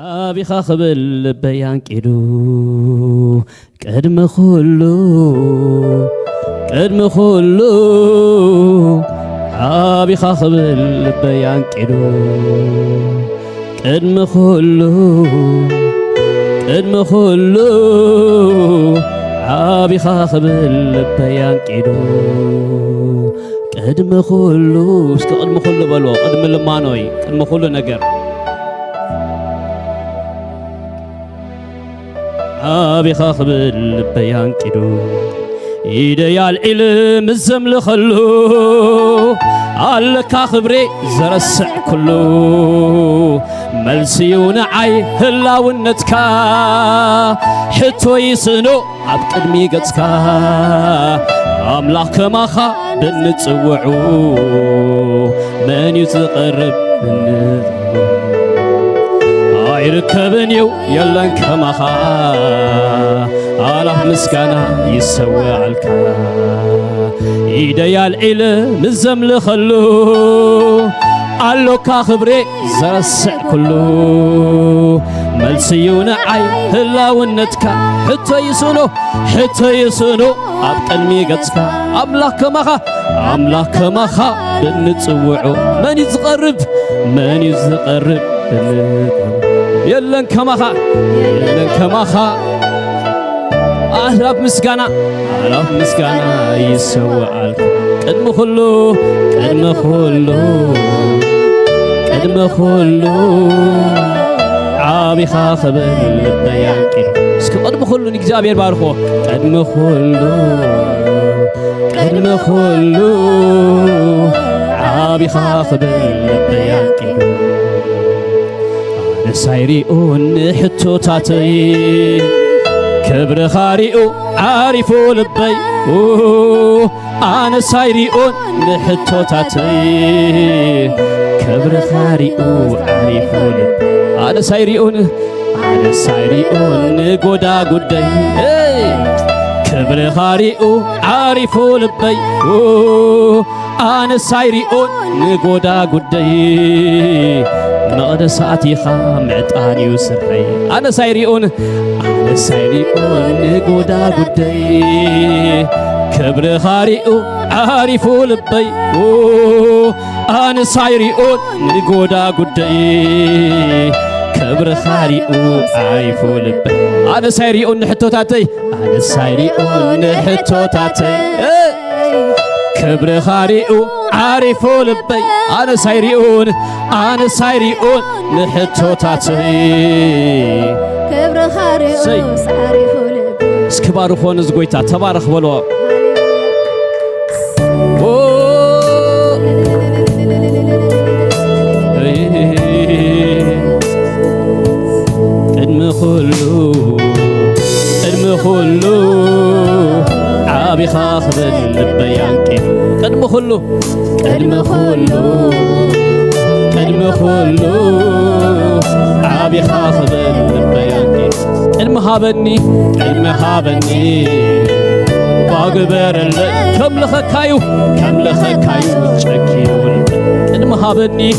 أبي خاخبل بيان كيدو قدم خلو أبي خاخبل بيان كيدو قدم خلو أبي خاخبل بيان كيدو قدم خلو اسك قدم خلو بلو قدم لمانوي قدم خلو نجر أبي خاخبل بيان كيدو إيديال العلم الزمل خلو علك خبري زرسع كله ملسيون عي هلا ونتكا حتو يسنو عبقدمي قدسكا أملاك ماخا بنتصوعو من يتقرب من يركبنيو يلن كماخا الله مسكانا يسوي عالكا إيديا العلم الزمل خلو علوكا خبري زرسع كله ملسيون عي هلا ونتكا حتى يسونو أبقلمي قدسكا أملاك ماخا بنتصوعو من يتقرب يلن كماخا أهلا بمسكانا يسوى عالك قدم خلو عابي خاخبل بيان كيدو اسك قدم خلو نكزابير بارخو قدم خلو عابي خاخبل بيان كيدو أنا سايريون حتو تاتي كبر خاريو عارفو لبي أنا سايريون نحتو تاتي كبر خاريو عارفو لبي أنا سايريون نقودا قدي كبر خاريو عارفو لبي أنا سايريون نقودا قدي نقد ساعتي خامعت أني وسري أنا سايريون نقودا قدي كبر خاريو عارفو لبي أنا سايريون نقودا قدي كبر خاريو عارفو لبي أنا سايريون نحتو تاتي كبر خاريو عارفو لبي أنا سايريون نحتو تاتي كبر خاريو عارفو لبي اسكبارو فونز قويتا تبارخ بلو قدم خلو عابي خاخبل بيان كيدو قدم خلو عابي خاخبل بيان كيدو علم هابني باقبر اللي كم لخكايو تشكيو علم هابني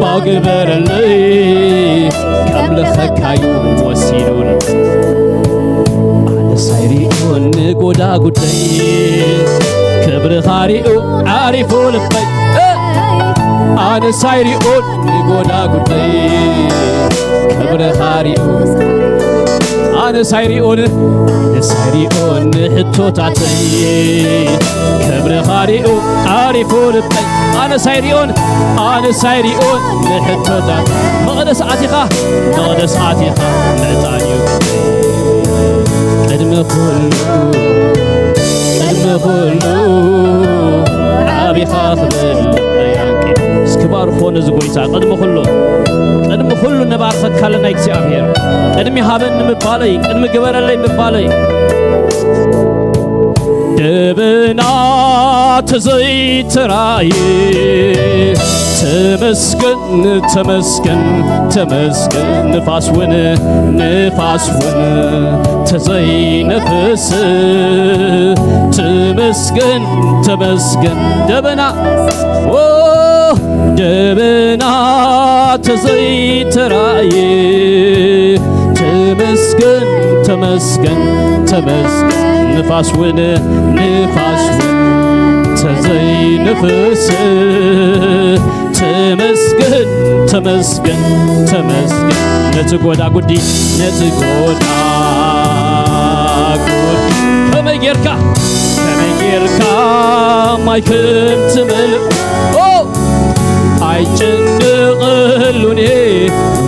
باقبر اللي كم لخكايو وسيلو أنا سايريون نقودا قدي كبر خاريو عارفو لبي أنا سايريون نقودا قدي كبر خاريو أنا سايريون حتو تاتي كبر خاريو عارفو لبي أنا سايريون حتو تاتي مقدس عتيقة نعتانيو قدم خلو عابي خاخبل بيان كيدو اسكبار خون زغويتا قدم خلو نبارخك كلنا እግዚአብሔር قدم هابن مبالي قدم جبرلي مبالي دبنا تزيتراي تمسكن نفاس ون تزي نفس تمسكن دبنا ደበና ተዘይተራየ ተመስገን ተመስገን ተመስገን ንፋስውን ተዘይንፍስ ተመስገን ተመስገን ተመስገን ነትጎዳ ጉዲ ከመጌርካ ማይክን ትምልእ አይጭንቅሉኔ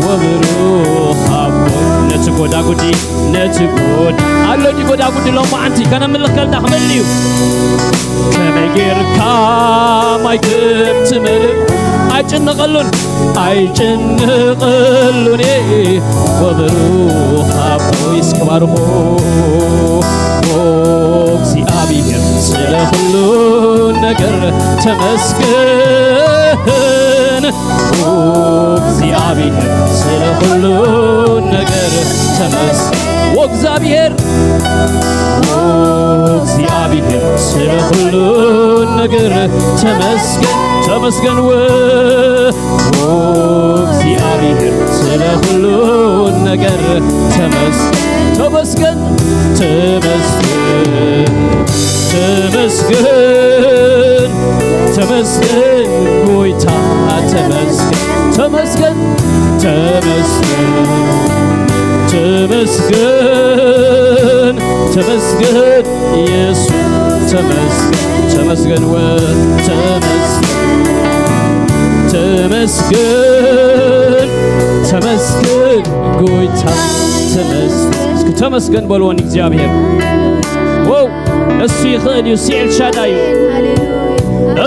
ወብሩኽ ኣቦይ ነትጎዳ ጉዲ ኣሎዲ ጎዳ ጉዲ ሎማ ዓንቲ ከነምልኸልና ክመልዩ ከመጌርካ ማይክን ትምልእ አይጭንቅሉኔ ወብሩኽ ኣቦይ እስከባርኹ እግዚአብሔር ስለ ሁሉ ነገር ተመስገን እግዚአብሔር ስለ ሁሉ ነገር ተመስገን እግዚአብሔር ስለ ሁሉ ነገር ተመስገን ተመስገን እግዚአብሔር ስለ ሁሉ ነገር ተመስገን ተመስገን ጎይታ ተመስገን ኢየሱስ ተመስገን ጎይታ ተመስገን በልዎን እግዚአብሔር እሱ ይኽእል እዩ ሲዕል ሻዳይ እዩ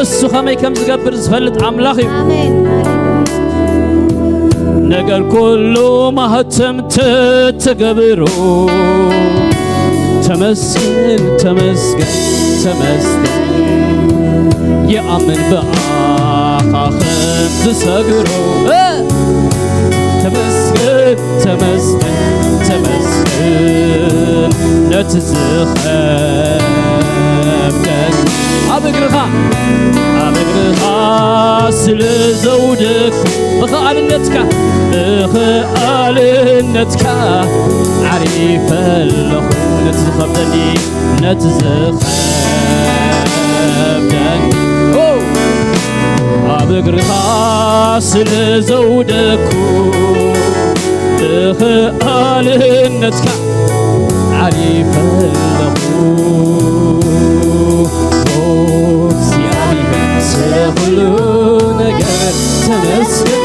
እሱ ከመይ ከም ዝገብር ዝፈልጥ ኣምላኽ እዩ ነገር ኩሉ ማህተም ተገብሮ ተመስገን የአምን በአኻ ከም ዝሰግሮ ተመስገን ነቲ ዝኸብከን ኣብ እግርኻ ስለ ዘውደኩ ብኽኣልነትካ ዓሪፈ ኣለኹ ነቲ ዝኸብደኒ ነቲ ዝኸብደኒ ኣብ እግርኻ ስለ ዘውደኩ ብኽኣልነትካ ዓሪፈ ኣለኹ እግዚአብሔር ስለ ሁሉ ነገር ተመስገን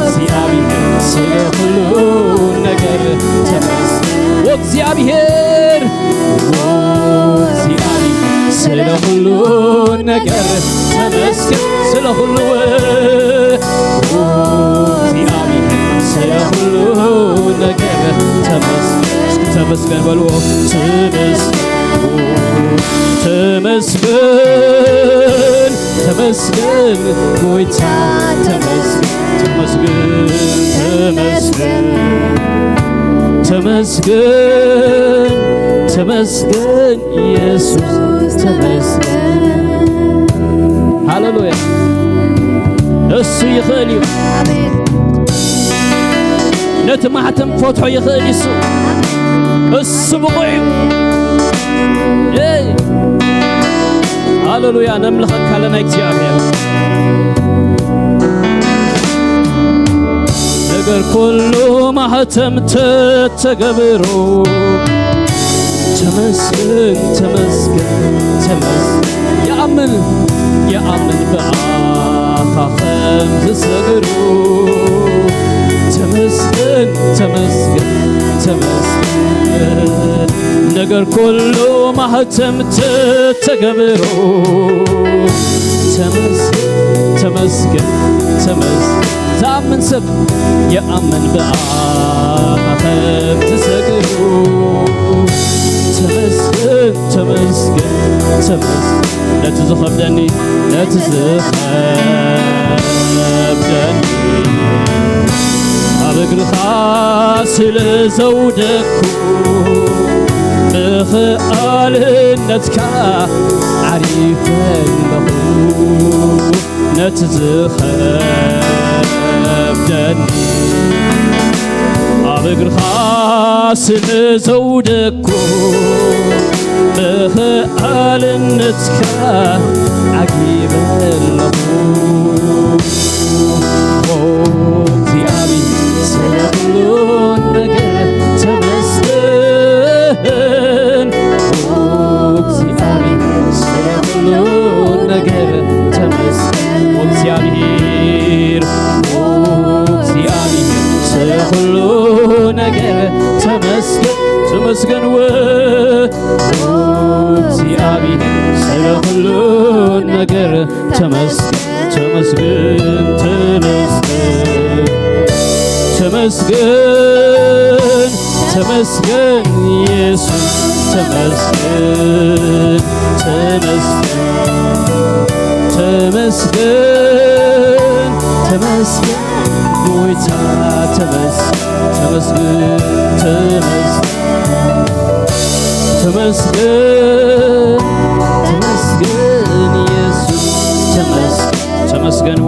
እግዚአብሔር ስለ ሁሉ ነገር ተመስገን እግዚአብሔር ስለ ሁሉ ነገር ተመስገን ስለ ሁሉ እግዚአብሔር ስለ ሁሉ ነገር ተመስገን በልዎ ተመስገን ጎይታ ተመስገን ኢየሱስ ተመስገን ሃሌሉያ እሱ ይኽእል እዩ ነቲ ማሕተም ፈትሖ ይኽእል እሱ ብቑዕ ሃሌሉያ ነምልኸካ ለና እግዚአብሔር ነገር ኩሉ ማህተም ተገብሮ ተመስገን የአምን በአኻ ከም ዝሰግሩ ተመስገን ነገር ኩሉ ማህተም ተገብሮ ተመስገን ዘአምን ሰብ የአምን በአኻ ከም ዝሰግሩ ተመስገን ነቲ ዝኸብደኒ ኣብ እግርኻ ስለ ዘውደኩ بخالنتك عريفنه نتزخبدني أبقر خاسم زودكو بخالنتك عجيبنه እግዚአብሔር ስለ ሁሉ ነገር ተመስገን እግዚአብሔር ስለ ሁሉ ነገር ተመስገን እግዚአብሔር ስለ ሁሉ ነገር ተመስገን ተመስገን እግዚአብሔር ስለ ሁሉ ነገር ተመስገን ተመስገን ተመስገን ተመስገን ኢየሱስ ተመስገን ተመስገን ተመስገን ጌታ ተመስገን ተመስገን ተመስገን ኢየሱስ ተመስገን